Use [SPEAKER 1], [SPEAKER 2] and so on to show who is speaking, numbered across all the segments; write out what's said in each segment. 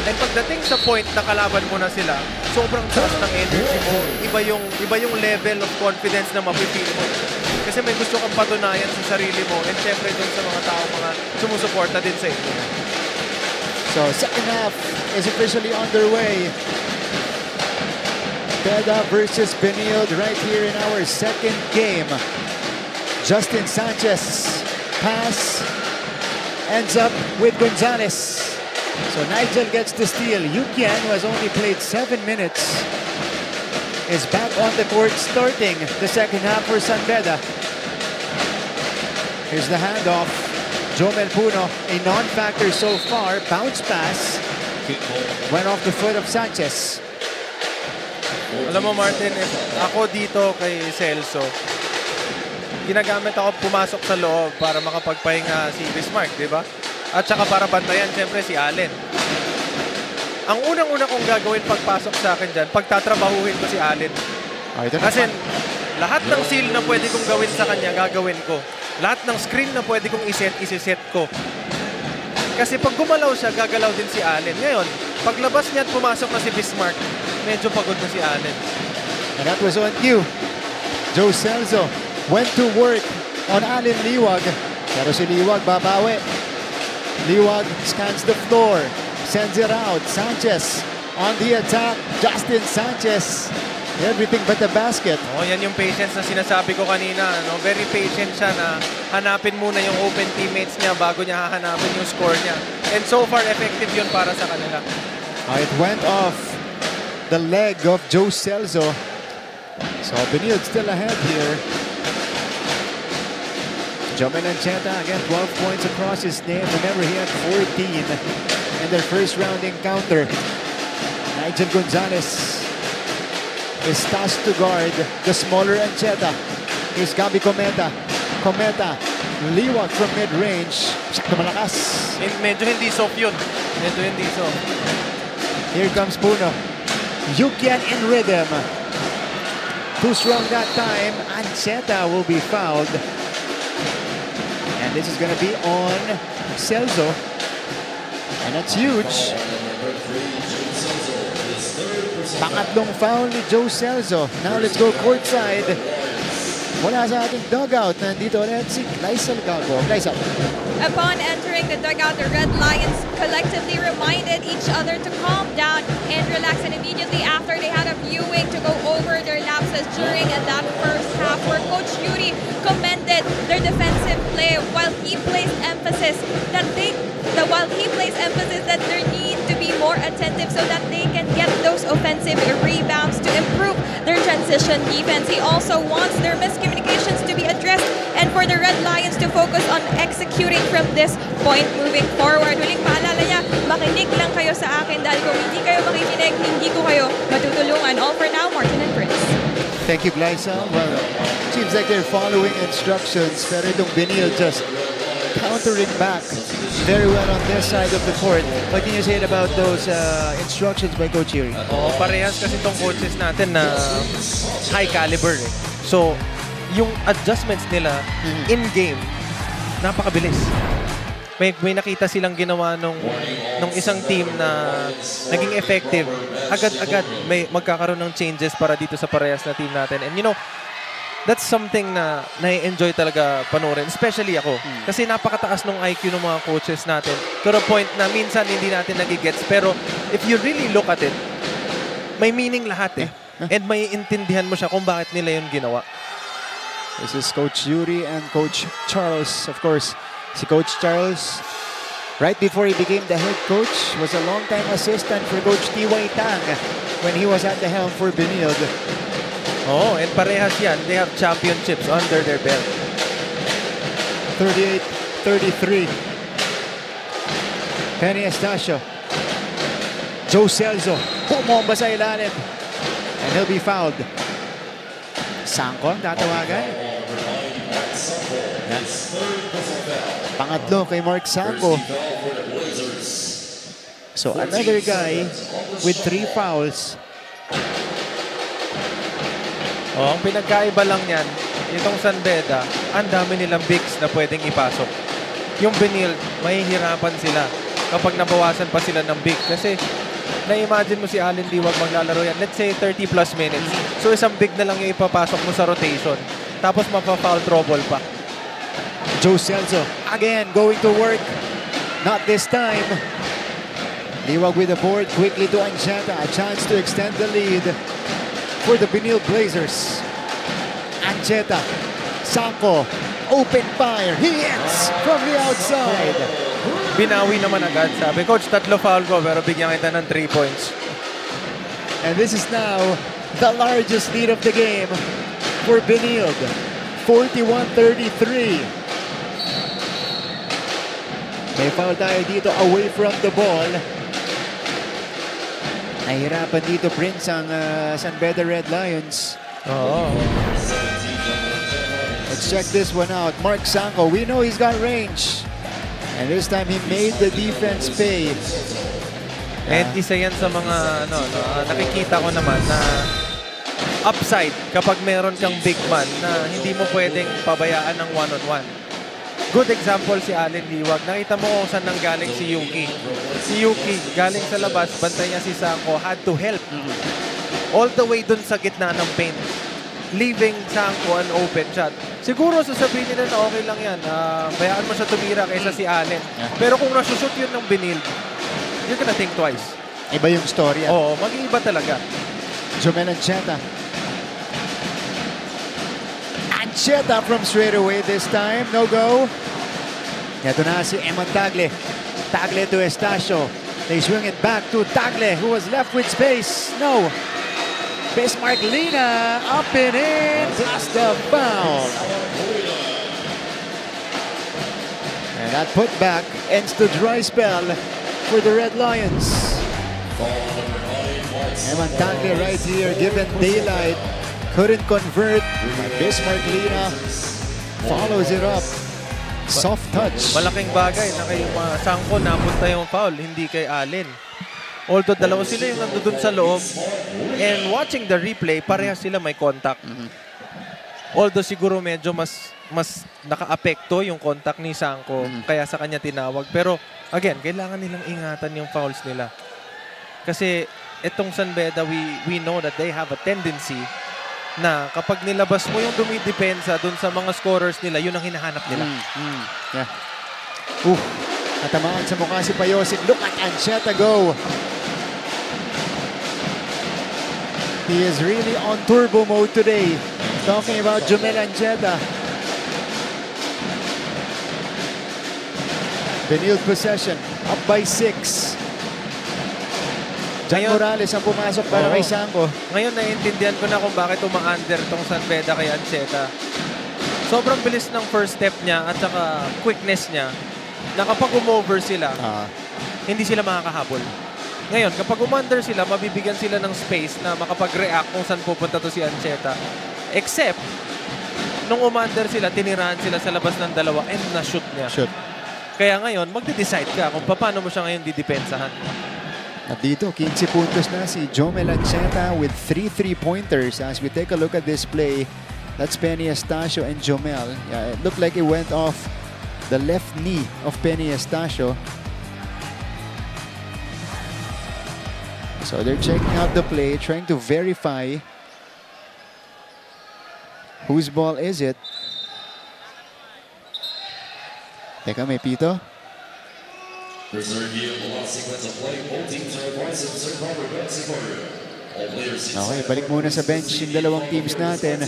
[SPEAKER 1] And pagdating sa point na kalaban mo na sila, sobrang taas ng energy mo. Iba yung level of confidence na mapipil mo. Kasi may gusto kang patunayan sa sarili mo and syempre dun sa mga tao, mga sumusuporta din sa inyo.
[SPEAKER 2] So, second half is officially underway. Beda versus Benilde right here in our second game. Justin Sanchez pass ends up with Gonzalez. So Nigel gets the steal. Yukian, who has only played 7 minutes, is back on the court starting the second half for San Beda. Here's the handoff. Jomel Puno, a non-factor so far. Bounce pass. Went off the foot of Sanchez.
[SPEAKER 1] Alam mo Martin, ako dito kay Celso, ginagamit ako pumasok sa loob para makapagpahinga si Bismarck, di ba? At saka para bantayan, siyempre, si Allen. Ang unang-una kong gagawin pagpasok sa akin dyan, pagtatrabahuhin ko si Allen. Kasi lahat ng seal na pwede kong gawin sa kanya, gagawin ko. Lahat ng screen na pwede kong iset ko. Kasi pag gumalaw siya, gagalaw din si Allen. Ngayon, paglabas niya at pumasok na si Bismarck, medyo pagod na si Allen.
[SPEAKER 2] And that was on cue. Joe Celso went to work on Allen Liwag. Pero si Liwag babawi. Liwag scans the floor. Sends it out. Sanchez on the attack. Justin Sanchez. Everything but the basket.
[SPEAKER 1] Oh, yan yung patience na sinasabi ko kanina. No? Very patient siya na hanapin muna yung open teammates niya bago niya hahanapin yung score niya. And so far, effective yun para sa kanila.
[SPEAKER 2] It went off the leg of Joe Celso. So Benilde still ahead here. Jomel Ancheta, again, 12 points across his name. Remember, he had 14 in their first round encounter. Nigel Gonzalez is tasked to guard the smaller Ancheta. Here's Gabi Cometa. Cometa, Liwag from mid-range. Malakas.
[SPEAKER 1] Medyo hindi soft yun. Medyo hindi soft.
[SPEAKER 2] Here comes Puno. Yukian in rhythm. Too strong that time. Ancheta will be fouled. And this is going to be on Celso. And that's huge. Pangatlong foul ni Joe Celso. Now let's go courtside. Mula sa ating dugout, nandito ulit si Gleisel Galgo. Gleisel.
[SPEAKER 3] Upon entering the dugout, the Red Lions collectively reminded each other to calm down and relax. And immediately after, they had a viewing to go over their lapses during that first half, where Coach Yuri commended their defensive play while he placed emphasis that there need to be more attentive so that they can get those offensive rebounds to improve their transition defense. He also wants their miscommunications to be addressed and for the Red Lions to focus on executing from this point moving forward. Huling paalala niya, makinig lang kayo sa akin dahil kung hindi kayo makikinig, hindi ko kayo matutulungan. All for now, Martin and Prince.
[SPEAKER 2] Thank you, Gleisel. Well, seems like they're following instructions, pero itong Benilde just countering back very well on their side of the court. What can you say about those instructions by Coach Yuri?
[SPEAKER 1] Parehas kasi itong coaches natin na high caliber. So, yung adjustments nila in-game, napakabilis. May nakita silang ginawa nung isang team na naging effective. Agad-agad may magkakaroon ng changes para dito sa parehas na team natin. And you know, that's something na nai-enjoy talaga panoorin. Especially ako. Kasi napakataas ng IQ ng mga coaches natin. To the point na minsan hindi natin nagigets. Pero if you really look at it, may meaning lahat eh. And may intindihan mo siya kung bakit nila yun ginawa.
[SPEAKER 2] This is Coach Yuri and Coach Charles. Of course, si Coach Charles, right before he became the head coach, was a long-time assistant for Coach T.Y. Tang when he was at the helm for Benilde.
[SPEAKER 1] Oh, and parehas yan. They have championships under their belt.
[SPEAKER 2] 38-33. Penny Estacio. Joe Celso. Pumomba sa ilalim. And he'll be fouled. Sangko, tatawagan. Pangatlo kay Mark Sangko. So another guy with 3 fouls.
[SPEAKER 1] Ang pinagkaiba lang yan, itong San Beda, ang dami nilang bigs na pwedeng ipasok. Yung Benilde, mahihirapan sila. kapag nabawasan pa sila ng big. Kasi na-imagine mo si Allen Liwag maglalaro yan. Let's say 30 plus minutes. So isang big na lang yung ipapasok mo sa rotation. Tapos mapa-foul trouble pa.
[SPEAKER 2] Joe Celso again going to work. Not this time. Liwag with the board quickly to Ancheta. A chance to extend the lead for the Benil Blazers. Ancheta. Sanko. Open fire. He hits from the outside.
[SPEAKER 1] Binawi naman agad. Sabi, Coach, 3 foul ko pero bigyan kita ng 3 points.
[SPEAKER 2] And this is now the largest lead of the game for Benil. 41-33. May foul tayo dito away from the ball. Nahirapan dito, Prince, ang San Beda Red Lions.
[SPEAKER 1] Oo.
[SPEAKER 2] Let's check this one out. Mark Sanko, we know he's got range. And this time he made the defense pay.
[SPEAKER 1] And isa yan sa mga nakikita ko naman na upside kapag meron kang big man na hindi mo pwedeng pabayaan ng one-on-one. Good example si Allen Liwag. Nakita mo kung saan nanggaling si Yuki. Si Yuki, galing sa labas, bantay niya si Sanko, had to help. All the way dun sa gitna ng paint. Leaving Sanko an open shot. Siguro sasabihin nila na okay lang yan. Bayaan mo siya tumira kaysa si Allen. Pero kung nasushoot yun ng Benil, you're gonna think twice.
[SPEAKER 2] Iba yung story.
[SPEAKER 1] Oo, mag-iiba talaga.
[SPEAKER 2] Jomel Ancheta. Ancheta from straight away this time. No go. Ito na si Eman Tagle. Tagle to Estacio. They swing it back to Tagle, who was left with space. No. Bismarck Lina up and in. Plus the foul. And that putback ends the dry spell for the Red Lions. Eman Tagle right here, given daylight. Couldn't convert. Bismarck Lina follows it up. Soft touch.
[SPEAKER 1] Malaking bagay na kay Sanko napunta yung foul, hindi kay Allen. Although dalawa sila yung nandun sa loob. And watching the replay, pareha sila may contact. Although siguro medyo mas naka-apekto yung contact ni Sanko, kaya sa kanya tinawag. Pero again, kailangan nilang ingatan yung fouls nila. Kasi itong San Beda, we know that they have a tendency na kapag nilabas mo yung dumidepensa dun sa mga scorers nila, yun ang hinahanap nila.
[SPEAKER 2] Yeah. Natamaan sa mukha si Payosin. Look at Ancheta go. He is really on turbo mode today. Talking about Jomel Ancheta. Benil possession. Up by 6. John Morales ang pumasok para kay Sanko.
[SPEAKER 1] Ngayon naiintindihan ko na kung bakit uma-under tong San Beda kay Ancheta. Sobrang bilis ng first step niya at saka quickness niya na kapag umover sila, hindi sila makakahabol. Ngayon, kapag umander sila, mabibigyan sila ng space na makapag-react kung saan pupunta to si Ancheta. Except, nung umander sila, tinirahan sila sa labas ng dalawa and na-shoot niya. Kaya ngayon, magde-decide ka kung paano mo siya ngayon didepensahan.
[SPEAKER 2] At dito, 15 puntos na si Jomel Ancheta with 3 3-pointers. As we take a look at this play, that's Penny Estacio and Jomel. Yeah, it looked like it went off the left knee of Penny Estacio. So they're checking out the play, trying to verify whose ball is it. Teka, may pito. Okay, balik muna sa bench yung dalawang teams natin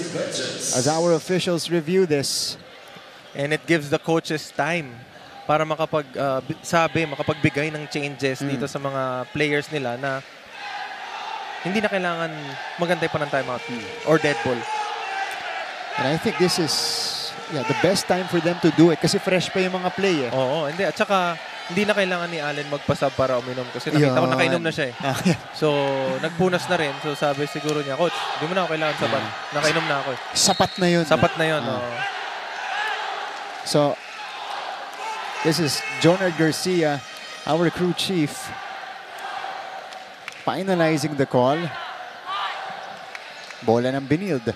[SPEAKER 2] as our officials review this.
[SPEAKER 1] And it gives the coaches time para makapagbigay ng changes dito sa mga players nila na hindi na kailangan magantay pa ng timeout or dead ball.
[SPEAKER 2] And I think this is the best time for them to do it kasi fresh pa yung mga play.
[SPEAKER 1] Oo, hindi. At saka, hindi na kailangan ni Allen magpasab para uminom kasi nakita ko nakainom na siya eh. So, nagpunas na rin. So, sabi siguro niya, Coach, hindi mo na ako kailangan saban. Nakainom na ako eh.
[SPEAKER 2] Sapat na yun.
[SPEAKER 1] Sapat na yun.
[SPEAKER 2] So, this is Jonard Garcia, our crew chief, finalizing the call. Bola ng Benilde.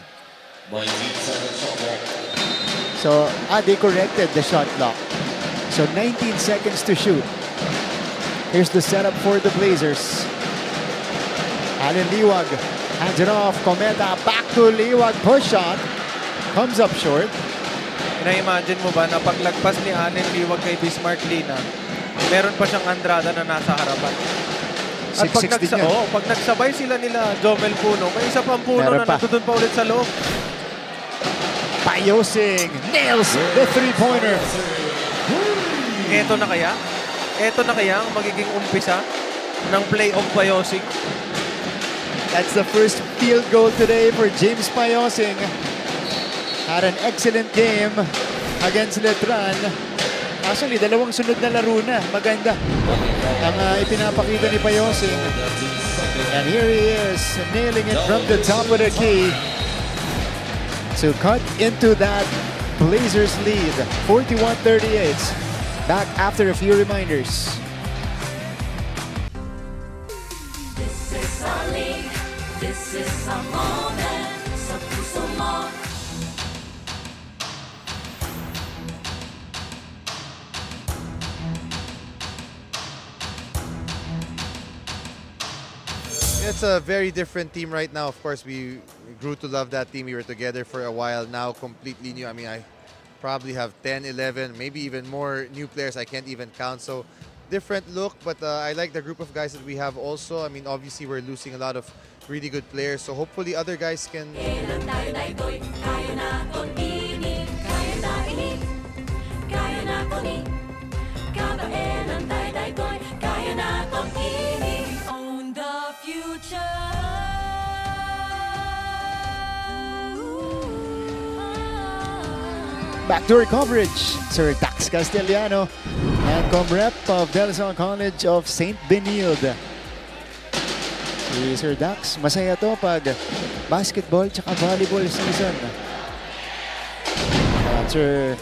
[SPEAKER 2] So, they corrected the shot clock. So 19 seconds to shoot. Here's the setup for the Blazers. Allen Liwag hands it off. Cometa back to Liwag. Push shot. Comes up short.
[SPEAKER 1] Ina-imagine mo ba na paglagpas ni Allen Liwag kay Bismarck Lina, meron pa siyang Andrada na nasa harapan. At
[SPEAKER 2] 6'6" din yan.
[SPEAKER 1] pag nagsabay sila nila Jomel Puno, may isa pang Puno
[SPEAKER 2] Meron
[SPEAKER 1] na
[SPEAKER 2] pa.
[SPEAKER 1] natutun pa ulit sa loob.
[SPEAKER 2] Payosing nails the three-pointer.
[SPEAKER 1] Ito na kaya? Ito na kaya ang magiging umpisa ng playoff Payosing?
[SPEAKER 2] That's the first field goal today for James Payosing. Had an excellent game against Letran. Actually, dalawang sunod na laro na. Maganda ang ipinapakita ni Payosing. And here he is, nailing it from the top of the key to cut into that Blazers lead. 41-38. Back after a few reminders.
[SPEAKER 4] This is our league, this is our moment, sa puso mo.
[SPEAKER 5] It's a very different team right now. Of course, we grew to love that team. We were together for a while. Now, completely new. I mean, I probably have 10, 11, maybe even more new players. I can't even count. So, different look. But I like the group of guys that we have also. I mean, obviously, we're losing a lot of really good players. So, hopefully, other guys can...
[SPEAKER 4] Kailan tayo na ito'y kaya naton ini, kaya na ini, kaya naton i. Kabaelan tayo na ito'y kaya naton ini. Own the future.
[SPEAKER 2] Backdoor coverage, Sir Dax Castellano and Comrep of De La Salle College of St. Benilde. Si Sir Dax, masaya to pag basketball tsaka volleyball season. Sir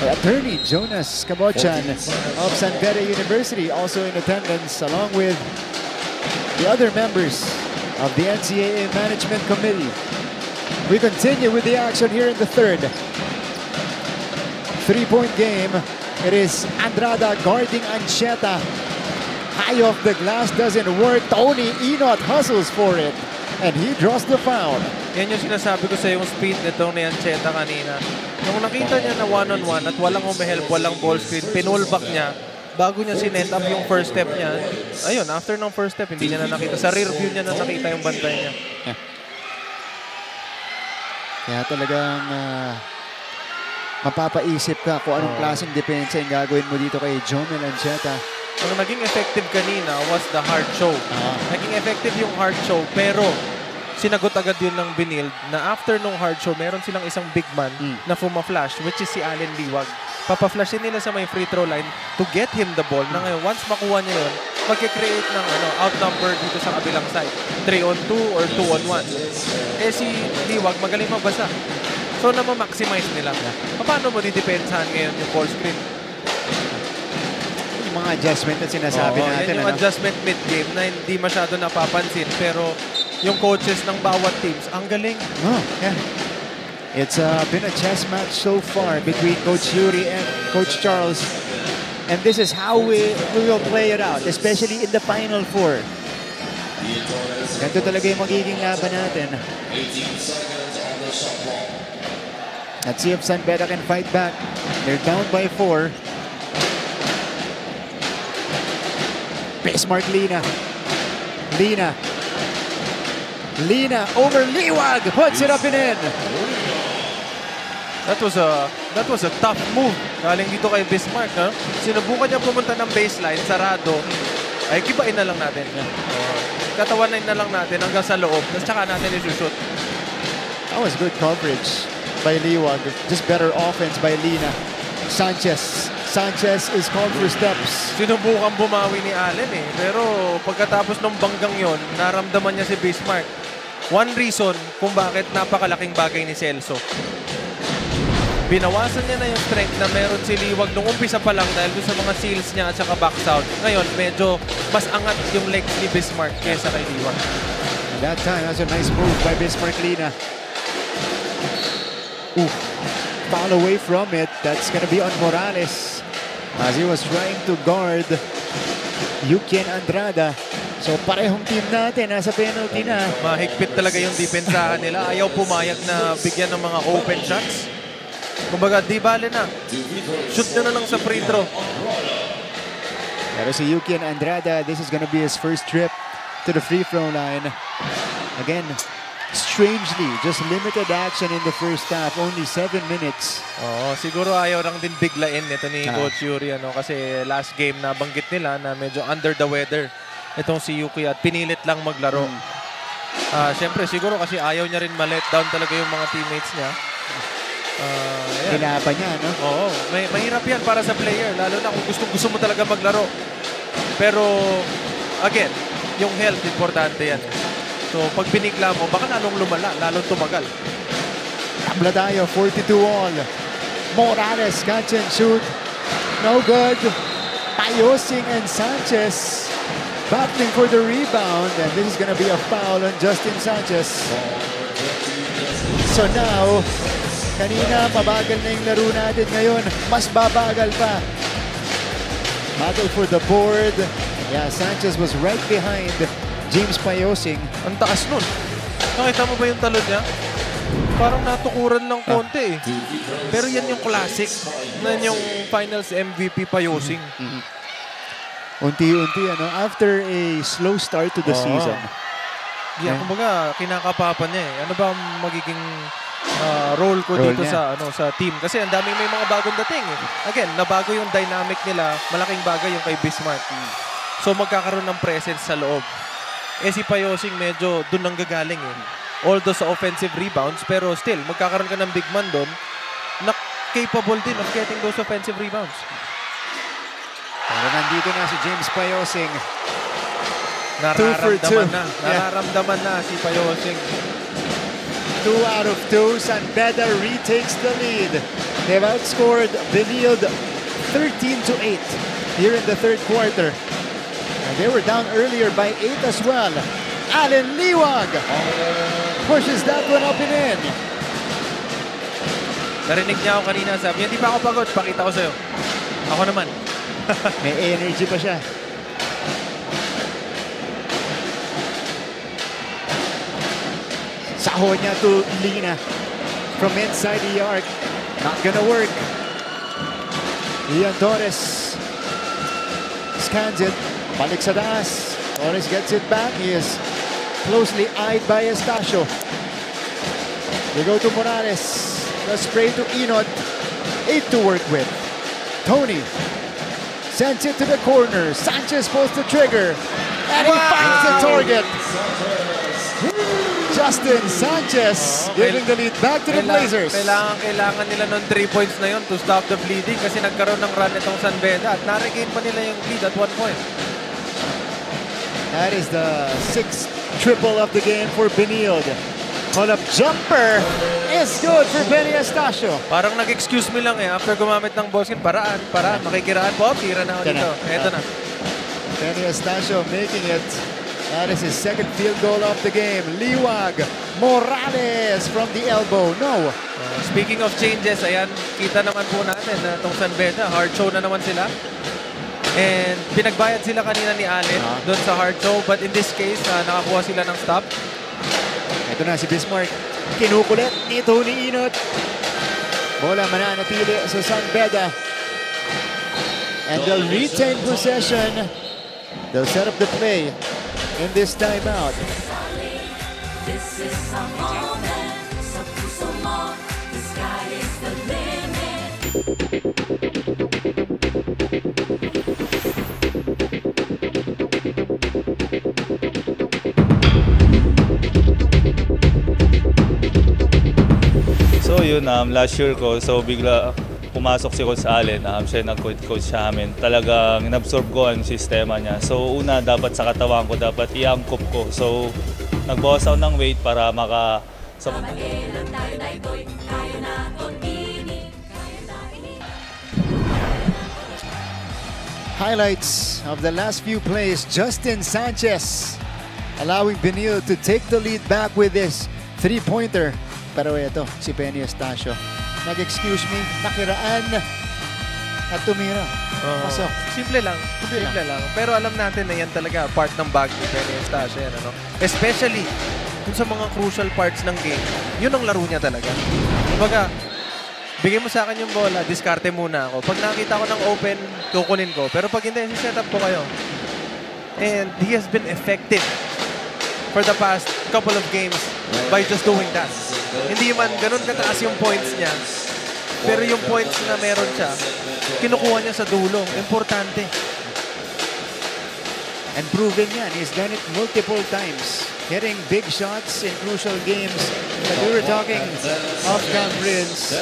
[SPEAKER 2] Attorney Jonas Cabochan of San Beda University also in attendance along with the other members of the NCAA Management Committee. We continue with the action here in the third. Three-point game. It is Andrada guarding Ancheta. High off the glass doesn't work. Tony Inot hustles for it. And he draws the foul.
[SPEAKER 1] Yan yung sinasabi ko sa yung speed nito ni Ancheta kanina. Nung nakita niya na one-on-one at walang umihelp, walang ball screen, pinulback niya, bago niya sinet up yung first step niya, ayun, after ng first step, hindi niya na nakita. Sa rear view niya na nakita yung bantay niya.
[SPEAKER 2] Kaya talagang mapapaisip ka kung anong klaseng depensa yung gagawin mo dito kay Jomel Ancheta.
[SPEAKER 1] Ang naging effective kanina was the hard show. Naging effective yung hard show, pero sinagot agad yun ng Benilde na after nung hard show, meron silang isang big man na fuma-flash, which is si Allen Liwag. Papaflashin nila sa may free throw line to get him the ball. Na ngayon, once makuha niya yun, magkikreate ng outnumber dito sa kabilang side. 3-on-2 or 2-on-1. Eh si Liwag magaling mabasa. So na-maximize nila. Paano mo didepensahan ngayon yung ball screen?
[SPEAKER 2] Yung mga adjustment na sinasabi natin.
[SPEAKER 1] Yan yung adjustment mid-game na hindi masyado napapansin. Pero yung coaches ng bawat teams, ang galing.
[SPEAKER 2] Yeah. It's been a chess match so far between Coach Yuri and Coach Charles. And this is how we will play it out, especially in the Final Four. Ganito talaga yung magiging laban natin. Let's see if San Beda can fight back. They're down by 4. Bismarck Lina. Lina over Liwag. Puts it up and in.
[SPEAKER 1] That was a tough move. Galing dito kay Bismarck. Sinubukan niya pumunta ng baseline, sarado. Ay, kibain na lang natin. Katawanan na lang natin hanggang sa loob. Tapos tsaka natin isushoot.
[SPEAKER 2] That was good coverage by Liwag. Just better offense by Lina. Sanchez is called for steps.
[SPEAKER 1] Sinubukan bumawi ni Allen eh. Pero pagkatapos ng banggang yon, naramdaman niya si Bismarck. One reason kung bakit napakalaking bagay ni Celso. Binawasan niya na yung strength na meron si Liwag nung umpisa pa lang dahil doon sa mga seals niya at saka back out. Ngayon, medyo mas angat yung legs ni Bismarck kaysa kay Liwag.
[SPEAKER 2] That time, that's a nice move by Bismarck Lina. Foul away from it. That's going to be on Morales as he was trying to guard Yukien Andrada. So parehong team natin nasa penalty na.
[SPEAKER 1] Mahigpit talaga yung depensahan nila. Ayaw pumayag na bigyan ng mga open shots. Kumbaga, di bale na. Shoot na lang sa free throw.
[SPEAKER 2] Pero si Yukien Andrada, this is gonna be his first trip to the free throw line. Again, strangely, just limited action in the first half. Only 7 minutes.
[SPEAKER 1] Oo, siguro ayaw lang din biglain ito ni Coach Yuri. Kasi last game na banggit nila na medyo under the weather itong si Yuki at pinilit lang maglaro. Siyempre, siguro kasi ayaw niya rin ma-let down talaga yung mga teammates niya.
[SPEAKER 2] Kailangan niya, no?
[SPEAKER 1] Oo, mahirap yan para sa player, lalo na kung gusto mo talaga maglaro. Pero, again, yung health, importante yan. So, pag binigla mo, baka lalong lumala, lalong tumagal.
[SPEAKER 2] Tabla tayo, 42 all. Morales, catch and shoot. No good. Payosing and Sanchez battling for the rebound, and this is gonna be a foul on Justin Sanchez. So now, kanina mabagal na yung laro natin ngayon. Mas babagal pa. Battle for the board. Yeah, Sanchez was right behind James Payosing.
[SPEAKER 1] Ang taas nun. Nakita mo ba yung talon niya? Parang natukuran lang konti eh. Pero yan yung classic. Yan yung finals MVP Payosing.
[SPEAKER 2] Unti-unti, after a slow start to the season.
[SPEAKER 1] Yeah, kumbaga, kinakapapan niya eh. Ano ba ang magiging role ko dito
[SPEAKER 2] niya
[SPEAKER 1] sa team? Kasi ang daming may mga bagong dating eh. Again, nabago yung dynamic nila. Malaking bagay yung kay Bismarck. So magkakaroon ng presence sa loob. Si Payosing medyo dun ang gagaling eh. Although sa offensive rebounds, pero still, magkakaroon ka ng big man doon na capable din of getting those offensive rebounds.
[SPEAKER 2] Pero nandito na si James Payosing.
[SPEAKER 1] Nararamdaman na si Payosing.
[SPEAKER 2] 2 out of 2. Sanbeda retakes the lead. They've outscored Benilde 13-8 here in the third quarter. And they were down earlier by 8 as well. Allen Liwag pushes that one up and in.
[SPEAKER 1] Narinig niya ako kanina, sabi niya, hindi pa ako pagod, pakita ko sa'yo. Ako naman.
[SPEAKER 2] May energy pa siya. Sahod niya to Lina from inside the arc. Not gonna work. Ian Torres scans it. Balik sa taas. Torres gets it back. He is closely eyed by Estacio. We go to Morales. The spray to Inot. 8 to work with. Tony sends it to the corner. Sanchez pulls the trigger. And he finds the target. Justin Sanchez giving the lead back to the Blazers.
[SPEAKER 1] Kailangan nila ng 3 points na yun to stop the bleeding kasi nagkaroon ng run itong Sanbeda at na-regain pa nila yung lead at 1 point.
[SPEAKER 2] That is the 6th triple of the game for Benilde. Pull-up jumper is good for Benny Estacio.
[SPEAKER 1] Parang nag-excuse me lang eh. After gumamit ng ball screen, paraan, makikiraan po. Tira na ako dito. Eto na.
[SPEAKER 2] Benny Estacio making it. That is his second field goal of the game. Liwag Morales from the elbow. No.
[SPEAKER 1] Speaking of changes, ayan, kita naman po natin na itong Sanbeda. Hard show na naman sila. And pinagbayad sila kanina ni Allen doon sa hard show. But in this case, nakakuha sila ng stop.
[SPEAKER 2] Ito na si Bismarck. Kinukulit ni Tony Inot. Bola mananatili sa Sanbeda. And they'll retain possession. They'll set up the play in this timeout.
[SPEAKER 4] This is a moment, sa puso mo, the sky is the limit.
[SPEAKER 6] So yun, last year ko, so bigla pumasok si Coach Allen, siya nag-coach sa amin. Talagang inabsorb ko ang sistema niya. So una, dapat sa katawan ko, dapat iangkop ko. So nagbawas ako ng weight para maka...
[SPEAKER 2] Highlights of the last few plays. Justin Sanchez allowing Benilde to take the lead back with this 3-pointer. Pero ito, si Benny Estacio. Nag-excuse me, nakiraan. at tumira.
[SPEAKER 1] Oo.
[SPEAKER 2] Pasok.
[SPEAKER 1] Simple lang. Simple lang. Pero alam natin na yan talaga part ng bag ni Benny Estacio. Yan, ano? Especially dun sa mga crucial parts ng game, yun ang laro niya talaga. Kumbaga, bigay mo sa akin yung bola, diskarte muna ako. Pag nakita ko ng open, kukunin ko. Pero pag hindi, set up ko kayo. And he has been effective for the past couple of games by just doing that. Hindi man ganun kataas yung points niya. Pero yung points na meron siya, kinukuha niya sa dulo. Importante.
[SPEAKER 2] And proven yan. He's done it multiple times. Hitting big shots in crucial games. But we were talking off-cam, Prince,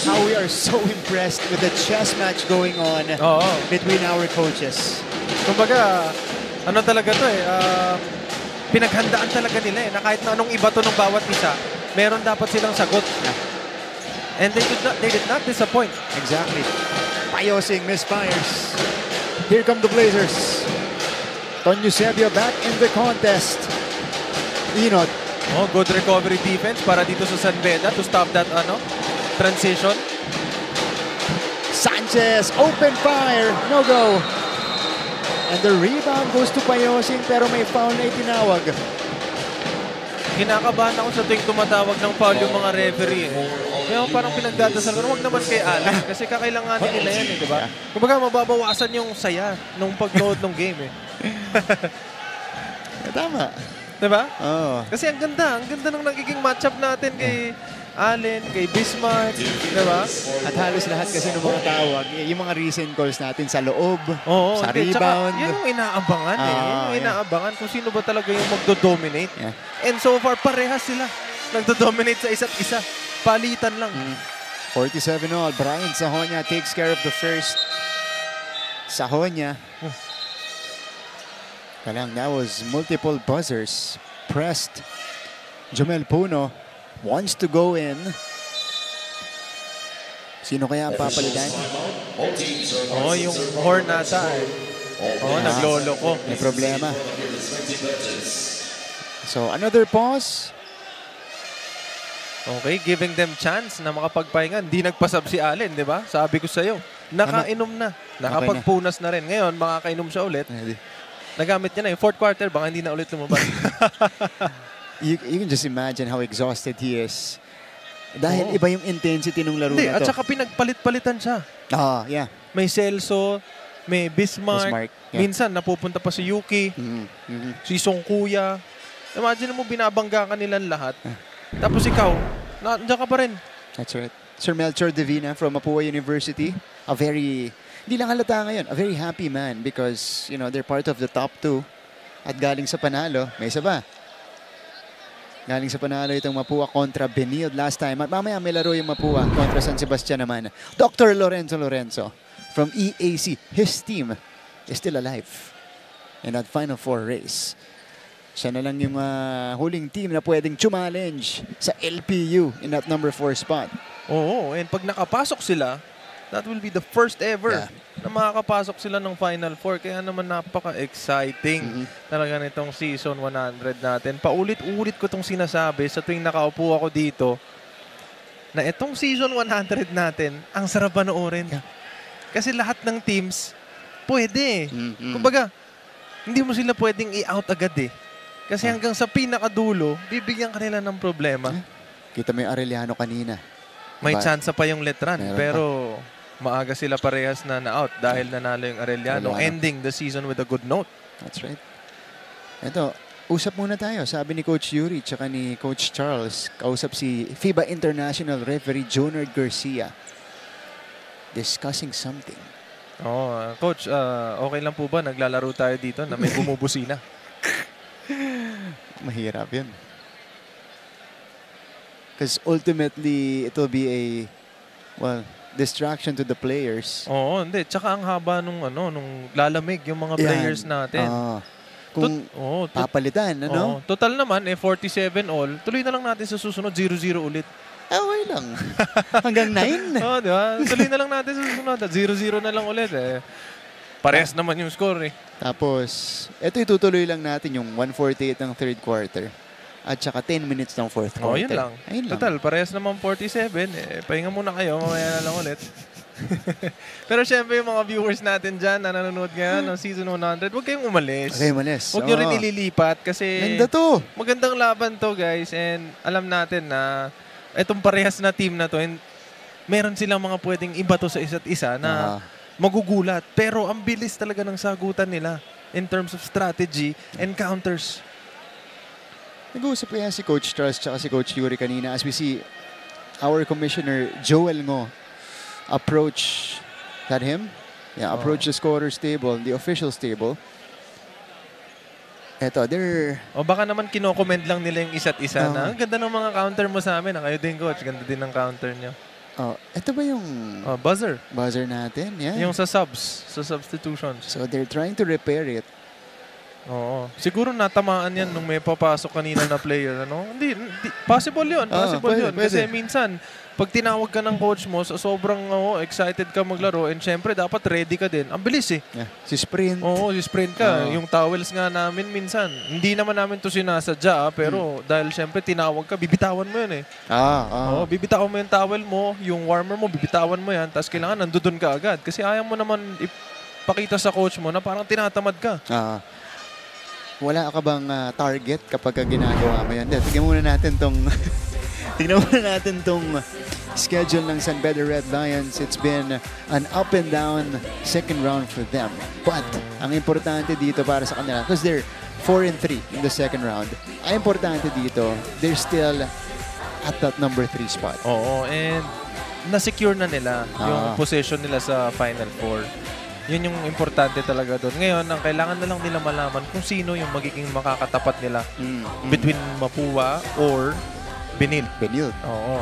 [SPEAKER 2] how we are so impressed with the chess match going on
[SPEAKER 1] Oo.
[SPEAKER 2] between our coaches.
[SPEAKER 1] Kumbaga, ano talaga to pinaghandaan talaga nila na kahit na anong iba to ng bawat isa, meron dapat silang sagot. And they did not disappoint.
[SPEAKER 2] Exactly. Payosing misfires. Here come the Blazers. Ton Eusebio back in the contest. Inot.
[SPEAKER 1] Oh, good recovery defense para dito sa San Beda to stop that transition.
[SPEAKER 2] Sanchez, open fire. No go. And the rebound goes to Payosing pero may foul na itinawag.
[SPEAKER 1] Kinakabahan ako sa tuwing tumatawag ng foul yung mga referee. Kaya parang pinagdadasal ko, huwag naman kay Allen kasi kakailanganin nila yan, di ba? Kumbaga, mababawasan yung saya nung pag-load ng game,
[SPEAKER 2] Tama.
[SPEAKER 1] Di ba?
[SPEAKER 2] Oh.
[SPEAKER 1] Kasi ang ganda ng nagiging matchup natin kay Allen, kay Bismarck, di ba?
[SPEAKER 2] At halos lahat kasi ng mga tawag, yung mga recent calls natin sa loob,
[SPEAKER 1] Oo,
[SPEAKER 2] sa
[SPEAKER 1] hindi. Tsaka,
[SPEAKER 2] rebound.
[SPEAKER 1] yan yung inaabangan Yan yung inaabangan kung sino ba talaga yung magdo-dominate.
[SPEAKER 2] Yeah.
[SPEAKER 1] And so far, parehas sila. Nagdo-dominate sa isa't isa. Palitan lang.
[SPEAKER 2] 47 all. Brian Sahonia takes care of the first. Sahonia. Kalang, that was multiple buzzers. Pressed. Jomel Puno wants to go in. Sino kaya ang papalitan?
[SPEAKER 1] Yung horn nata naglolo ko.
[SPEAKER 2] May problema. So, another pause.
[SPEAKER 1] Okay, giving them chance na makapagpahinga. Hindi nagpasab si Allen, di ba? Sabi ko sa'yo. Nakainom na. Nakapagpunas na rin. Ngayon, makakainom siya ulit. Nagamit niya na yung fourth quarter. Baka hindi na ulit lumabas.
[SPEAKER 2] You can just imagine how exhausted he is. Dahil iba yung intensity ng laro
[SPEAKER 1] Hindi,
[SPEAKER 2] na
[SPEAKER 1] at
[SPEAKER 2] to.
[SPEAKER 1] saka pinagpalit-palitan siya.
[SPEAKER 2] Yeah.
[SPEAKER 1] May Celso, may Bismarck.
[SPEAKER 2] Yeah.
[SPEAKER 1] Minsan, napupunta pa si Yuki, si Song Kuya. Imagine mo, binabangga ka nilang lahat. Tapos ikaw, nandiyan ka pa rin.
[SPEAKER 2] That's right. Sir Melchor Divina from Mapua University. A very, hindi lang halata ngayon, a very happy man because, they're part of the top 2. At galing sa panalo, may isa ba? Galing sa panalo itong Mapua kontra Benilde last time. At mamaya may laro yung Mapua kontra San Sebastian naman. Dr. Lorenzo from EAC, his team is still alive in that Final Four race. Siya na lang yung huling team na pwedeng challenge sa LPU in that number 4 spot.
[SPEAKER 1] Oo, and pag nakapasok sila, that will be the first ever na makakapasok sila ng Final Four. Kaya naman napaka-exciting talaga nitong season 100 natin. Paulit-ulit ko itong sinasabi sa tuwing nakaupo ako dito na itong season 100 natin, ang sarap panoorin. Kasi lahat ng teams, pwede. Kumbaga, hindi mo sila pwedeng i-out agad Kasi hanggang sa pinakadulo, bibigyan ka nila ng problema.
[SPEAKER 2] Kita mo yung Arellano kanina.
[SPEAKER 1] May chance pa yung Letran,
[SPEAKER 2] Meron
[SPEAKER 1] pero maaga sila parehas na na-out dahil nanalo yung Arellano, ending the season with a good note.
[SPEAKER 2] That's right. Ito, usap muna tayo. Sabi ni Coach Yuri tsaka ni Coach Charles, kausap si FIBA International Referee Jonard Garcia. Discussing something.
[SPEAKER 1] Coach, okay lang po ba naglalaro tayo dito na may bumubusina?
[SPEAKER 2] Mahirap yun. Because ultimately, it will be a, distraction to the players.
[SPEAKER 1] Oo, hindi. Tsaka ang haba nung lalamig yung mga players natin.
[SPEAKER 2] Kung papalitan,
[SPEAKER 1] Total naman, 47 all. Tuloy na lang natin sa susunod, 0-0 ulit.
[SPEAKER 2] Okay lang. Hanggang 9.
[SPEAKER 1] Di ba? Tuloy na lang natin sa susunod. 0-0 na lang ulit Parehas naman yung score
[SPEAKER 2] Tapos, ito itutuloy lang natin yung 1:48 ng third quarter. At saka 10 minutes ng fourth quarter.
[SPEAKER 1] Yun lang.
[SPEAKER 2] Ayun lang.
[SPEAKER 1] Total, parehas naman 47. Pahinga muna kayo. Mamaya na lang ulit. Pero syempre yung mga viewers natin dyan na nanonood ngayon ng Season 100, huwag kayong umalis.
[SPEAKER 2] Okay, manis.
[SPEAKER 1] Huwag nyo rin ililipat kasi
[SPEAKER 2] Ganda to.
[SPEAKER 1] magandang laban to, guys. And alam natin na itong parehas na team na to, and meron silang mga pwedeng ibato sa isa't isa na magugulat. Pero ang bilis talaga ng sagutan nila in terms of strategy and counters.
[SPEAKER 2] Nag-uusap kaya si Coach Charles at si Coach Yuri kanina as we see our Commissioner Joel Ngo approach that him? Yeah, approach the scorer's table, the official's table. Eto, they're...
[SPEAKER 1] O baka naman kino-comment lang nila yung isa't isa na, ang ganda ng mga counter mo sa amin. Kayo din, Coach. Ganda din ng counter nyo.
[SPEAKER 2] Oh, ito ba yung
[SPEAKER 1] Buzzer.
[SPEAKER 2] buzzer natin? Yeah.
[SPEAKER 1] Yung sa subs, sa substitutions.
[SPEAKER 2] So they're trying to repair it.
[SPEAKER 1] Oo. Siguro natamaan yan nung may papasok kanina na player. Ano? Hindi, possible yun. Possible yun. Kasi minsan, pag tinawag ka ng coach mo, sobrang excited ka maglaro and syempre dapat ready ka din. Ang bilis eh.
[SPEAKER 2] Yeah. Si sprint.
[SPEAKER 1] Oo, si sprint ka. Yung towels nga namin minsan. Hindi naman namin to sinasadya pero dahil syempre tinawag ka, bibitawan mo yun eh. Oo, bibitawan mo yung towel mo, yung warmer mo, bibitawan mo yan. Tapos kailangan nandun ka agad. Kasi ayaw mo naman ipakita sa coach mo na parang tinatamad ka.
[SPEAKER 2] Wala ka bang target kapag ginagawa mo yan? Tingnan muna natin tong tingnan muna natin tong schedule ng San Pedro Red Lions. It's been an up and down second round for them. But ang importante dito para sa kanila, because they're 4-3 in the second round, ang importante dito, they're still at that number 3 spot.
[SPEAKER 1] Oo, and na-secure na nila yung position nila sa Final Four. Yun yung importante talaga doon. Ngayon, ang kailangan na lang nila malaman kung sino yung magiging makakatapat nila between Mapua or Benil. Oo.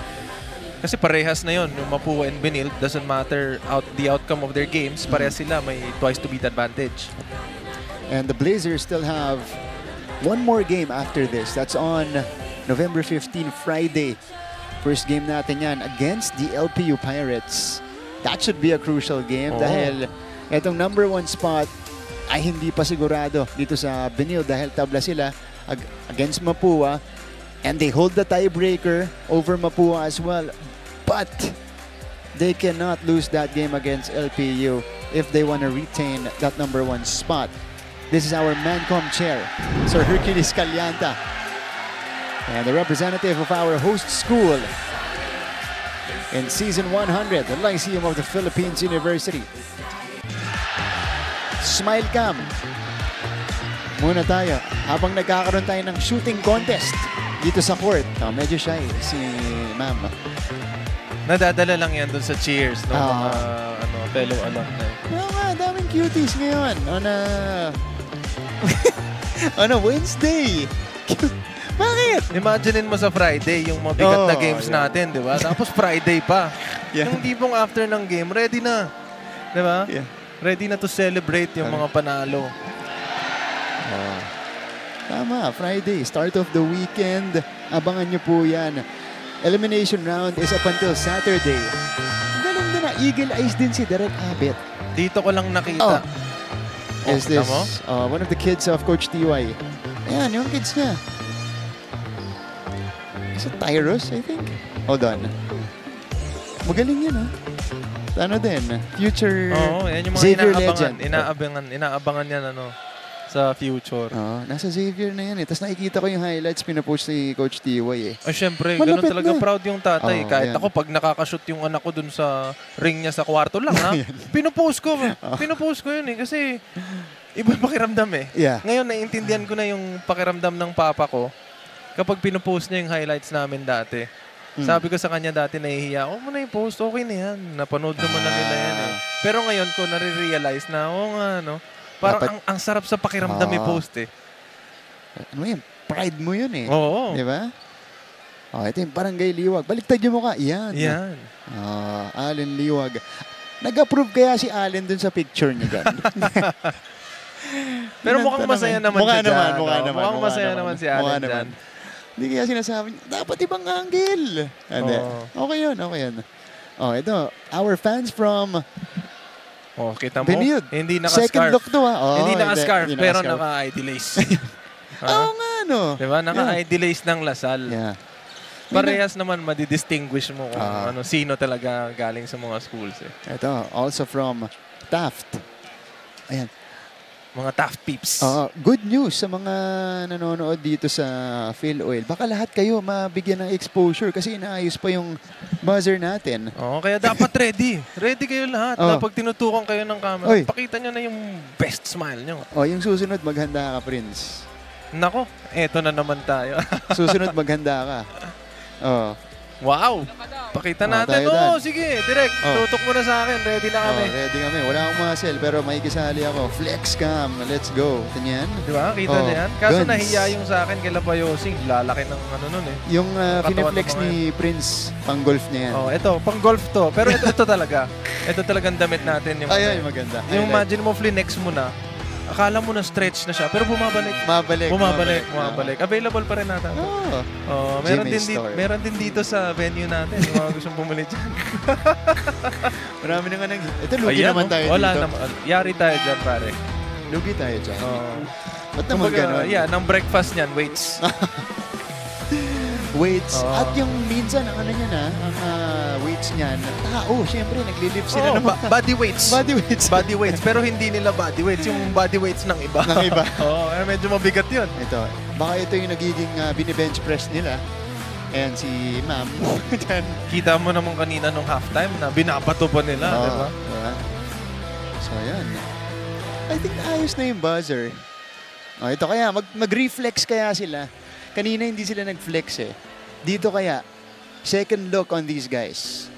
[SPEAKER 1] Kasi parehas na yun. Yung Mapua and Benil, doesn't matter the outcome of their games. Parehas sila. May twice to beat advantage.
[SPEAKER 2] And the Blazers still have one more game after this. That's on November 15, Friday. First game natin yan against the LPU Pirates. That should be a crucial game dahil itong number 1 spot ay hindi pa sigurado dito sa Benil dahil tabla sila against Mapua and they hold the tiebreaker over Mapua as well. But they cannot lose that game against LPU if they want to retain that number 1 spot. This is our Mancom chair, Sir Hercules Calianta, and the representative of our host school in Season 100, the Lyceum of the Philippines University. Smile cam. Muna tayo habang nagkakaroon tayo ng shooting contest dito sa court. Medyo shy si ma'am.
[SPEAKER 1] Nadadala lang yan dun sa cheers ng mga fellow alumni.
[SPEAKER 2] Oo nga, daming cuties ngayon on a Wednesday. Bakit?
[SPEAKER 1] Imaginein mo sa Friday yung mabigat na games natin, di ba? Tapos Friday pa. Yung tipong after ng game, ready na. Di ba? Ready na to celebrate yung mga panalo.
[SPEAKER 2] Tama, Friday, start of the weekend. Abangan nyo po yan. Elimination round is up until Saturday. Galing din na, Eagle Eyes din si Derek Abet.
[SPEAKER 1] Dito ko lang nakita.
[SPEAKER 2] Is this one of the kids of Coach TY? Ayan, yung kids niya. Is it Tyrus, I think? Hold on. Magaling yan, ano din, future
[SPEAKER 1] yan yung mga
[SPEAKER 2] Xavier
[SPEAKER 1] inaabangan.
[SPEAKER 2] legend.
[SPEAKER 1] Inaabangan yan sa future.
[SPEAKER 2] Nasa Xavier na yan Tapos nakikita ko yung highlights, pinapost si Coach TY
[SPEAKER 1] Ay, syempre, ganun talaga proud yung tatay. Kahit
[SPEAKER 2] yan.
[SPEAKER 1] ako, pag nakakashoot yung anak ko dun sa ring niya sa kwarto lang, pinupost ko. Pinupost ko yun Kasi ibang pakiramdam Ngayon, naiintindihan ko na yung pakiramdam ng papa ko kapag pinupost niya yung highlights namin dati. Sabi ko sa kanya dati, nahihiya, mo na yung post, okay na yan. Napanood naman na nila yan Pero ngayon ko nare-realize na, parang ang sarap sa pakiramdam may post
[SPEAKER 2] Ano yan? Pride mo yun
[SPEAKER 1] Oo.
[SPEAKER 2] Di ba? Ito yung Barangay Liwag. Baliktad yung mukha. Yan. Allen Liwag. Nag-approve kaya si Allen dun sa picture niya dyan?
[SPEAKER 1] Pero mukhang masaya naman siya dyan. Mukhang masaya naman si Allen dyan.
[SPEAKER 2] Hindi kaya sinasabi niya, dapat ibang angle. Okay yun. Ito, our fans from
[SPEAKER 1] kita mo?
[SPEAKER 2] Benil.
[SPEAKER 1] Hindi naka-scarf.
[SPEAKER 2] Second look to
[SPEAKER 1] hindi naka-scarf, pero naka-ID lace.
[SPEAKER 2] Oo nga,
[SPEAKER 1] Diba? Naka-ID lace ng Lasal. parehas naman madidistinguish mo kung
[SPEAKER 2] Ah.
[SPEAKER 1] sino talaga galing sa mga schools eh.
[SPEAKER 2] Ito, also from Taft. Ayan.
[SPEAKER 1] Mga tough peeps.
[SPEAKER 2] Good news sa mga nanonood dito sa Phil Oil. Baka lahat kayo mabigyan ng exposure kasi inaayos pa yung buzzer natin.
[SPEAKER 1] Kaya dapat ready. Ready kayo lahat. Kapag tinutukan kayo ng camera,
[SPEAKER 2] Oy.
[SPEAKER 1] pakita nyo na yung best smile nyo.
[SPEAKER 2] Yung susunod, maghanda ka, Prince.
[SPEAKER 1] Nako, eto na naman tayo.
[SPEAKER 2] Susunod, maghanda ka.
[SPEAKER 1] Wow! Pakita natin.
[SPEAKER 2] tayo dan.
[SPEAKER 1] Sige, direct. Tutok mo na sa akin. Ready na kami.
[SPEAKER 2] Ready kami. Wala akong muscle pero may kisali ako. Flex cam. Let's go. Ganyan.
[SPEAKER 1] Di ba? Kita niya yan. Kaso
[SPEAKER 2] guns.
[SPEAKER 1] nahiya yung sa akin kay Lapayosing. Lalaki ng nun eh.
[SPEAKER 2] Yung
[SPEAKER 1] Katawan
[SPEAKER 2] piniflex
[SPEAKER 1] ng mga
[SPEAKER 2] ni Prince, pang golf niya yan.
[SPEAKER 1] Ito, pang golf to. Pero ito talaga. Ito talagang damit natin.
[SPEAKER 2] Ay, maganda.
[SPEAKER 1] Yung
[SPEAKER 2] Highlight.
[SPEAKER 1] imagine mo, flinex mo na. Akala mo na stretch na siya, pero bumabalik. Bumabalik. Available pa rin natin. Meron din dito sa venue natin. Yung mga gustong bumili dyan.
[SPEAKER 2] Marami na nga nang... Ito, lugi naman tayo
[SPEAKER 1] wala
[SPEAKER 2] dito.
[SPEAKER 1] naman. Yari tayo dyan, pare.
[SPEAKER 2] Lugi tayo dyan. Ba't naman
[SPEAKER 1] Kumbaga,
[SPEAKER 2] ganun?
[SPEAKER 1] ng breakfast niyan, weights.
[SPEAKER 2] Weights. At yung minsan, ang weights niyan, tao, syempre, nagli-lift sila ng mga...
[SPEAKER 1] Body weights.
[SPEAKER 2] Body weights.
[SPEAKER 1] Body weights. Pero hindi nila body weights. Yung body weights ng iba.
[SPEAKER 2] Ng iba.
[SPEAKER 1] Medyo mabigat yun.
[SPEAKER 2] Ito. Baka ito yung nagiging bini-bench press nila. Ayan, si ma'am.
[SPEAKER 1] Kita mo naman kanina nung halftime na binabato pa nila, di ba?
[SPEAKER 2] Diba? So, ayan. I think ayos na yung buzzer. Ito kaya, mag-reflex kaya sila. Kanina hindi sila nag-flex eh. Dito kaya, second look on these guys.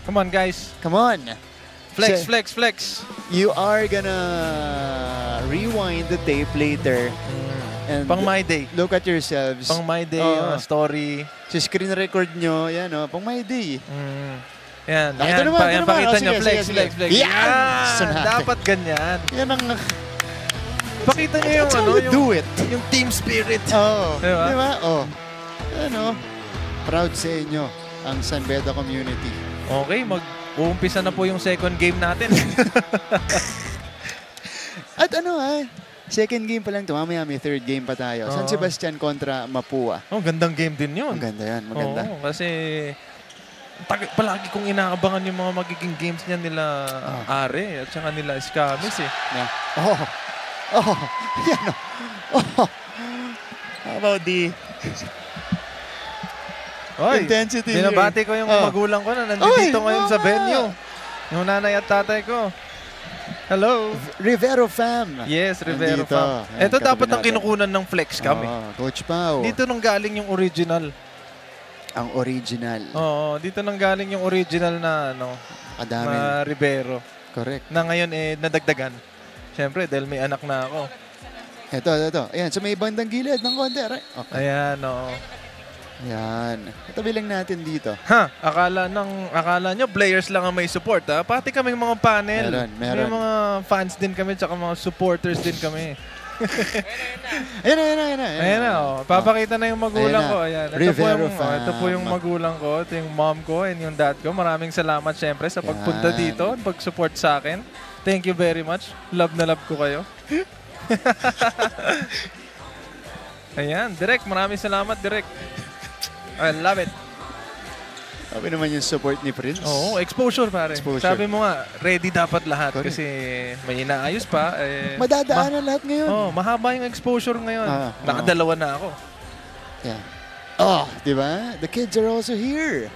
[SPEAKER 1] Come on, guys.
[SPEAKER 2] Come on.
[SPEAKER 1] Flex, flex.
[SPEAKER 2] You are gonna rewind the tape later. And
[SPEAKER 1] Pang My Day.
[SPEAKER 2] look at yourselves.
[SPEAKER 1] Pang My Day, story.
[SPEAKER 2] Sa screen record nyo, yan pang My Day.
[SPEAKER 1] Yan,
[SPEAKER 2] Ito naman, ito naman.
[SPEAKER 1] Pakita
[SPEAKER 2] Sige,
[SPEAKER 1] nyo, flex.
[SPEAKER 2] sige. Yan! Gusto natin.
[SPEAKER 1] Dapat ganyan.
[SPEAKER 2] Yan ang...
[SPEAKER 1] Pakita nyo yung
[SPEAKER 2] That's how you do it.
[SPEAKER 1] yung team spirit.
[SPEAKER 2] Diba?
[SPEAKER 1] Diba?
[SPEAKER 2] Proud sa inyo ang San Beda community.
[SPEAKER 1] Okay, mag-uumpisa na po yung second game natin.
[SPEAKER 2] At second game pa lang ito. Mamaya may third game pa tayo. San Sebastian kontra Mapua.
[SPEAKER 1] Gandang game din yun.
[SPEAKER 2] Maganda yan, maganda.
[SPEAKER 1] Kasi palagi kong inaabangan yung mga magiging games niya nila Are at saka nila Escamis eh.
[SPEAKER 2] Yan How about the intensity here?
[SPEAKER 1] Binabati ko yung magulang ko na nandito ngayon sa venue. Yung nanay at tatay ko. Hello.
[SPEAKER 2] Rivero fam.
[SPEAKER 1] Yes, Rivero
[SPEAKER 2] Nandito.
[SPEAKER 1] fam.
[SPEAKER 2] Ayan,
[SPEAKER 1] Ito
[SPEAKER 2] katabi
[SPEAKER 1] dapat ang
[SPEAKER 2] natin.
[SPEAKER 1] kinukunan ng flex kami.
[SPEAKER 2] Coach Pao.
[SPEAKER 1] Dito nang galing yung original.
[SPEAKER 2] Ang original.
[SPEAKER 1] Dito nang galing yung original na
[SPEAKER 2] Kadami.
[SPEAKER 1] na Rivero.
[SPEAKER 2] Correct.
[SPEAKER 1] Na ngayon nadagdagan. Siyempre, dahil may anak na ako.
[SPEAKER 2] Ito. Ayan, sa may bandang gilid ng konti. Right? Okay.
[SPEAKER 1] Ayan,
[SPEAKER 2] Ayan. Itabi lang natin dito.
[SPEAKER 1] Akala nyo players lang ang may support, ha? Pati kaming mga panel.
[SPEAKER 2] Meron.
[SPEAKER 1] May mga fans din kami, tsaka mga supporters din kami. Ayan na, papakita na yung magulang ko. Ayan. Ito po yung magulang ko, ito yung mom ko and yung dad ko. Maraming salamat syempre sa pagpunta dito, pag-support sa akin. Thank you very much. Love na love ko kayo. Ayan, Direk, maraming salamat, Direk. I love it.
[SPEAKER 2] Sabi naman yung support ni Prince.
[SPEAKER 1] Exposure pare.
[SPEAKER 2] Exposure.
[SPEAKER 1] Sabi mo nga, ready dapat lahat.
[SPEAKER 2] Correct.
[SPEAKER 1] Kasi may inaayos pa.
[SPEAKER 2] Madadaanan lahat ngayon.
[SPEAKER 1] Mahaba yung exposure ngayon. Nakadalawa na ako.
[SPEAKER 2] Yeah. Di ba? The kids are also here.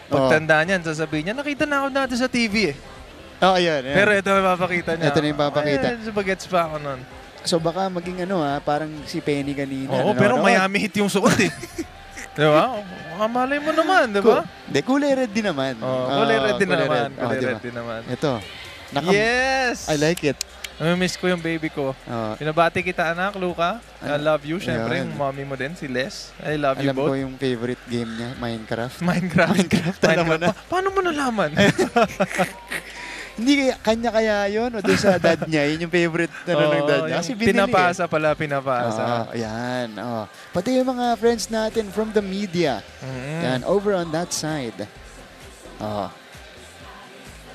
[SPEAKER 1] Pagtanda niyan, sasabihin niya, nakita na ako dati sa TV eh.
[SPEAKER 2] Ayan.
[SPEAKER 1] Pero ito yung papakita niya.
[SPEAKER 2] Ito na yung papakita.
[SPEAKER 1] Bagets pa ako nun.
[SPEAKER 2] So baka maging parang si Penny kanina.
[SPEAKER 1] Pero Miami Heat yung suot eh. Diba? Malay mo naman, diba?
[SPEAKER 2] Kulay red din naman.
[SPEAKER 1] Kulay red din naman.
[SPEAKER 2] Kulay
[SPEAKER 1] Kulay
[SPEAKER 2] red
[SPEAKER 1] red din naman.
[SPEAKER 2] Ito.
[SPEAKER 1] Yes!
[SPEAKER 2] I like it.
[SPEAKER 1] Miss ko yung baby ko. Pinabati kita anak, Luca. I love you. Siyempre, yung mommy mo din, si Les. I love you both.
[SPEAKER 2] Alam ko yung favorite game niya, Minecraft.
[SPEAKER 1] Minecraft. Paano mo nalaman?
[SPEAKER 2] Hindi kanya yun o doon sa dad niya. Yun yung favorite ng dad niya. Kasi
[SPEAKER 1] pinapasa pala, pinapasa.
[SPEAKER 2] Ayan. Pati yung mga friends natin from the media. Yan, over on that side.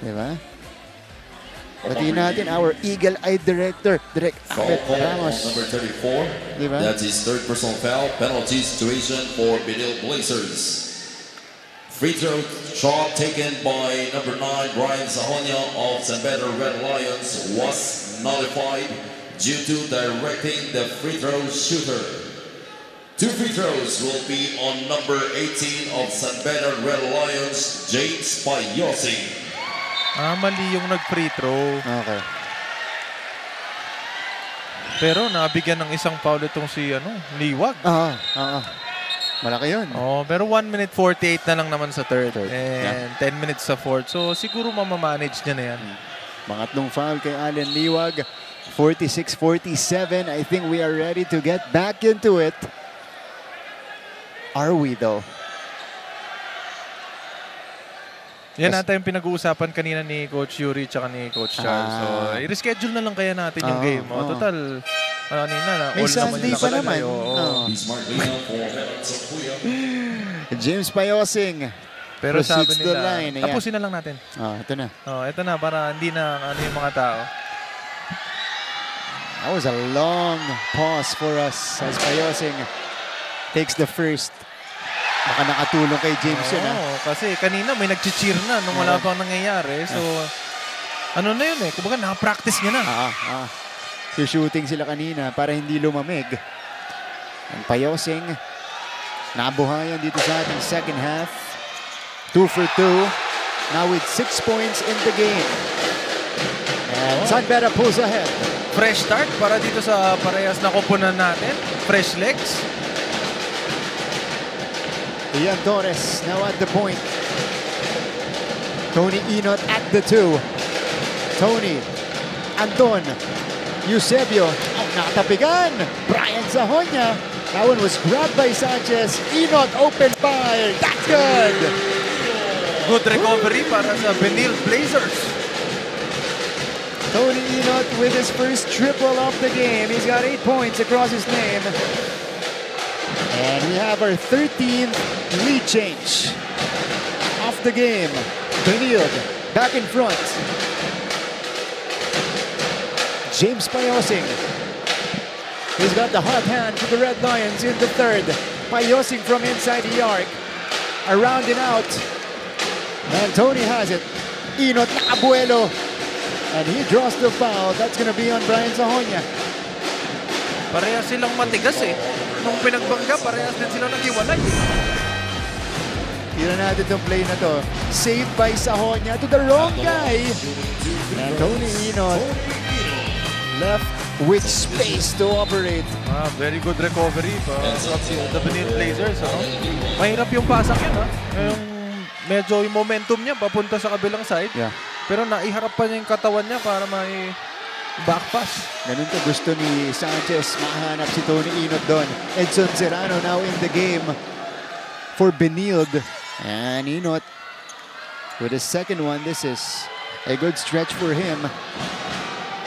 [SPEAKER 2] Diba? Batiin natin our eagle-eyed director, Direk
[SPEAKER 7] Foul
[SPEAKER 2] Ahmed
[SPEAKER 7] call on
[SPEAKER 2] Ramos.
[SPEAKER 7] number 34.
[SPEAKER 2] Diba?
[SPEAKER 7] That's his third personal foul. Penalty situation for Benil Blazers. Free throw shot taken by number 9, Brian Sahonia of San Pedro Red Lions was nullified due to directing the free throw shooter. 2 free throws will be on number 18 of San Pedro Red Lions, James Payosing.
[SPEAKER 1] Mali yung nag-free throw.
[SPEAKER 2] Okay.
[SPEAKER 1] Pero nabigyan ng isang foul itong si Liwag.
[SPEAKER 2] Malaki yun.
[SPEAKER 1] Oh, pero 1 minute 48 na lang naman sa third.
[SPEAKER 2] Third,
[SPEAKER 1] And 10 minutes sa fourth. So siguro mamamanage niya na yan.
[SPEAKER 2] Pangatlong foul kay Allen Liwag. 46-47. I think we are ready to get back into it. Are we though?
[SPEAKER 1] Yan natin yung pinag-uusapan kanina ni Coach Yuri at ni Coach Charles. So, i-reschedule na lang kaya natin yung game. Total, kanina na.
[SPEAKER 2] May Sunday pa naman. James Payosing.
[SPEAKER 1] Pero sabi
[SPEAKER 2] proceeds the
[SPEAKER 1] nila,
[SPEAKER 2] line. Ayan.
[SPEAKER 1] tapusin na lang natin.
[SPEAKER 2] Ito na.
[SPEAKER 1] Ito na, para hindi na yung mga tao.
[SPEAKER 2] That was a long pause for us as Payosing takes the first. Baka nakatulong kay James yun,
[SPEAKER 1] kasi kanina may nag-cheer na nung wala pang nangyayari. So, ano na yun kumbaga naka-practice niya na.
[SPEAKER 2] So, shooting sila kanina para hindi lumamig. Ang Payosing, nabuhayan dito sa ating second half. 2 for 2. Now with 6 points in the game. And San Pedro pulls ahead.
[SPEAKER 1] Fresh start para dito sa parehas na kupunan natin. Fresh legs.
[SPEAKER 2] Ian Torres now at the point. Tony Inot at the 2. Tony, Anton, Eusebio, nakatapigan. Brian Sahonia. That one was grabbed by Sanchez. Inot open fire. That's good.
[SPEAKER 1] Good recovery para sa Benil Blazers.
[SPEAKER 2] Tony Inot with his first triple of the game. He's got 8 points across his name. And we have our 13th lead change of the game. Benil back in front. James Payosing. He's got the hot hand for the Red Lions in the third. Payosing from inside the arc. Around and out. And Tony has it. Inot Abuelo. And he draws the foul. That's going to be on Brian Sahonia.
[SPEAKER 1] Parehas silang matigas Nung pinagbangga, parehas din sila naghiwalay.
[SPEAKER 2] Tira natin itong play na to. Saved by Sahonia to the wrong guy. And Tony Inot left with space to operate.
[SPEAKER 1] Very good recovery from the Benil Blazers. Mahirap yung pasak yan. Medyo yung momentum niya papunta sa kabilang side.
[SPEAKER 2] Yeah.
[SPEAKER 1] Pero naiharap pa niya yung katawan niya para may back pass.
[SPEAKER 2] Ganun to gusto ni Sanchez. Mahanap si Tony Inot doon. Edson Serrano now in the game for Benil. And Inot with his second one. This is a good stretch for him.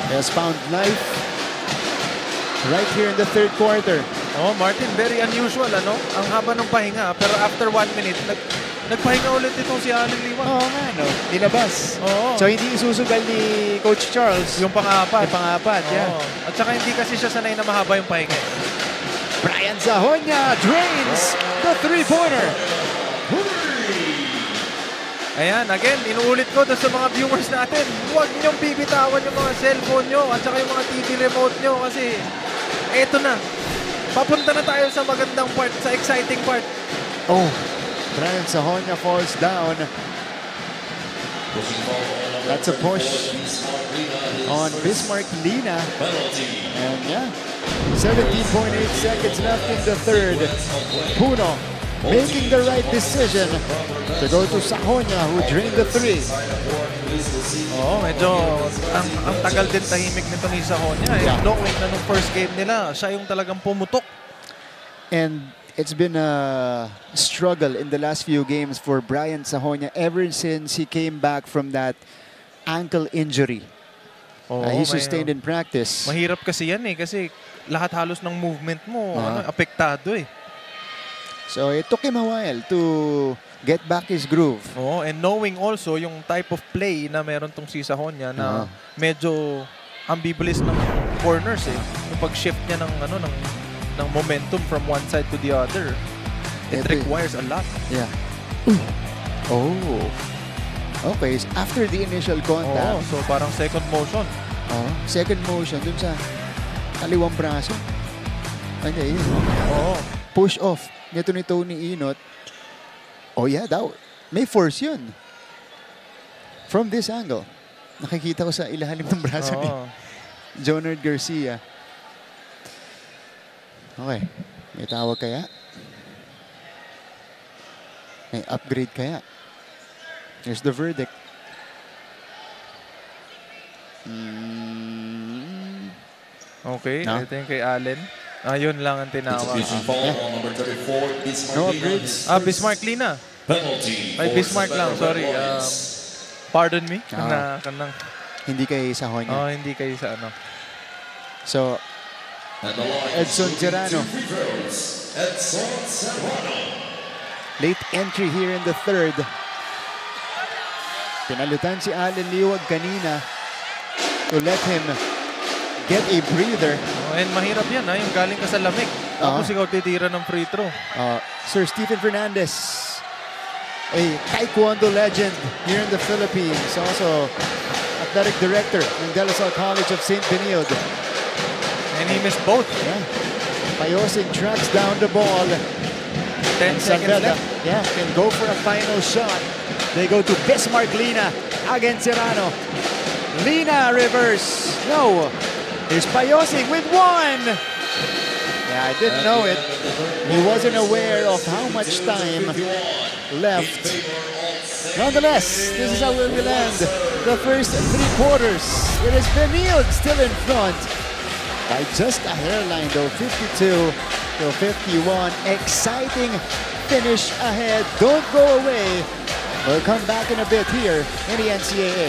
[SPEAKER 2] He has found life right here in the third quarter.
[SPEAKER 1] Martin, very unusual, Ang haba ng pahinga. Pero after 1 minute, nagpahinga ulit itong si Allen Liwag.
[SPEAKER 2] Nilabas.
[SPEAKER 1] Oo.
[SPEAKER 2] So hindi isusugal ni Coach Charles.
[SPEAKER 1] Yung pang-apat.
[SPEAKER 2] Yung pang-apat, yeah.
[SPEAKER 1] At saka hindi kasi siya sanay na mahaba yung pahinga.
[SPEAKER 2] Brian Sahonia drains the three-pointer.
[SPEAKER 1] Ayan, again, inuulit ko doon sa mga viewers natin, huwag niyong bibitawan yung mga cellphone nyo at saka yung mga TV remote nyo kasi eto na. Papunta na tayo sa magandang part, sa exciting part.
[SPEAKER 2] Brian Sahonia falls down. That's a push on Bismarck Lina. And yeah, 17.8 seconds left in the third. Puno making the right decision to go to Sahonia who drained the three.
[SPEAKER 1] Medyo ang tagal din tahimik nito ni Sahonia. Knowing na nung first game nila, siya yung talagang pumutok.
[SPEAKER 2] And it's been a struggle in the last few games for Brian Sahonia ever since he came back from that ankle injury. He sustained in practice.
[SPEAKER 1] Mahirap kasi yan kasi lahat halos ng movement mo apektado .
[SPEAKER 2] So it took him a while to get back his groove.
[SPEAKER 1] Oo, and knowing also yung type of play na meron tong si Sahonia na medyo ambibilis ng corners eh. Yung pag-shift niya ng ng momentum from one side to the other. It
[SPEAKER 2] Ito
[SPEAKER 1] requires a lot.
[SPEAKER 2] Yeah. Oh. Okay, so after the initial contact,
[SPEAKER 1] So parang second motion.
[SPEAKER 2] second motion dun sa kaliwang braso. Hindi, yun. Push off nito ni Tony Inot. Oh yeah, may force yun. From this angle, nakikita ko sa ilalim ng braso ni Jonard Garcia. Okay, may tawag kaya? May upgrade kaya? Here's the verdict.
[SPEAKER 1] Okay,
[SPEAKER 2] No?
[SPEAKER 1] ito yung kay Allen. Yun lang ang tinawag.
[SPEAKER 7] Execution foul on number 34, Bismarck
[SPEAKER 2] No
[SPEAKER 7] Lina.
[SPEAKER 2] upgrades.
[SPEAKER 1] Bismarck Lina.
[SPEAKER 7] Penalty
[SPEAKER 1] Ay,
[SPEAKER 7] for
[SPEAKER 1] Bismarck lang,
[SPEAKER 7] San
[SPEAKER 1] sorry.
[SPEAKER 7] Pedro Royals.
[SPEAKER 1] Pardon me. Kanang,
[SPEAKER 2] Hindi kay Sahonia.
[SPEAKER 1] hindi kayo sa ano.
[SPEAKER 2] So,
[SPEAKER 7] And the line
[SPEAKER 2] Edson Serrano.
[SPEAKER 7] free throws. Edson Serrano.
[SPEAKER 2] Late entry here in the third. Pinalutan si Allen Liwag kanina to let him get a breather.
[SPEAKER 1] And mahirap yan, yung galing ka sa lamig. Tapos ikaw titira ng free throw.
[SPEAKER 2] Sir Stephen Fernandez, a Taekwondo legend here in the Philippines. Also, athletic director ng De La Salle College of St. Benilde.
[SPEAKER 1] And he missed both.
[SPEAKER 2] Yeah. Payosing tracks down the ball.
[SPEAKER 1] 10 seconds
[SPEAKER 2] Sandela,
[SPEAKER 1] left.
[SPEAKER 2] can go for a final shot. They go to Bismarck Lina against Serrano. Lina reverse. No. Here's Payosing with one. Yeah, I didn't know it. He wasn't aware of how much time left. Nonetheless, this is how we will end the first 3 quarters. It is Benilde still in front by just a hairline though, 52 to 51. Exciting finish ahead. Don't go away. We'll come back in a bit here in the NCAA.